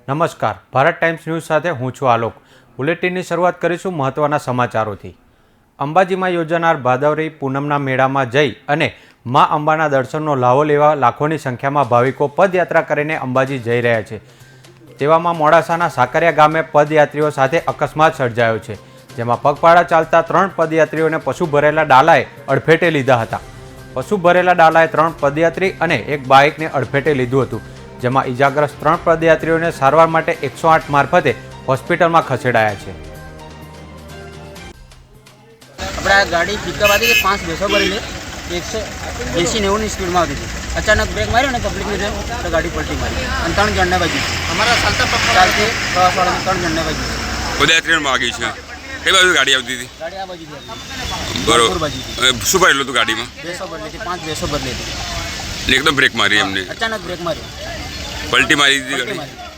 નમસ્કાર, Bharat times news સાથે હું છું આલોક. બુલેટિનની શરૂઆત કરીશું મહત્વના સમાચારોથી. અંબાજીમાં યોજાનાર ભાદરવી પૂનમના મેળામાં જઈ અને મા અંબાના દર્શનનો લાવો લેવા લાખોની સંખ્યામાં ભાવિકો પદયાત્રા કરીને અંબાજી જઈ રહ્યા છે. તેવામાં મોડાસાના સાકરિયા ગામે પદયાત્રીઓ સાથે અકસ્માત સર્જાયો છે, જેમાં પગપાળા ચાલતા 3 પદયાત્રીઓને પશુ ભરેલા ડાલાએ અડફેટે લીધા હતા. પશુ ભરેલા ડાલાએ 3 પદયાત્રી અને એક બાઇકને અડફેટે લીધું હતું, જેમાં ઈજાગ્રસ્ત 3 પદયાત્રીઓને સારવાર માટે 108 મારફતે હોસ્પિટલમાં ખસેડાયા છે. આપણે આ ગાડી પિકઅપ હતી 5 બેસો ભરેલી 180-90ની સ્પીડમાં આવતી હતી. અચાનક બ્રેક માર્યો ને પબ્લિકની જેમ તો ગાડી પલટી મારી અને 3 જણને વાગી. અમારા ચાલતી પ્રવાસવાળાને 3 જણને વાગી. પદયાત્રીને વાગી છે. કઈ બાજુ ગાડી આવતી હતી? ગાડી આ બાજુથી આવતી. બરોબર. શું ભરેલું હતું ગાડીમાં? બેસો ભરેલી હતી, 5 બેસો ભરેલી હતી. એકદમ બ્રેક મારી એમને? અચાનક બ્રેક માર્યો, પલટી મારી દીધી પલટી ગાડી. મારી.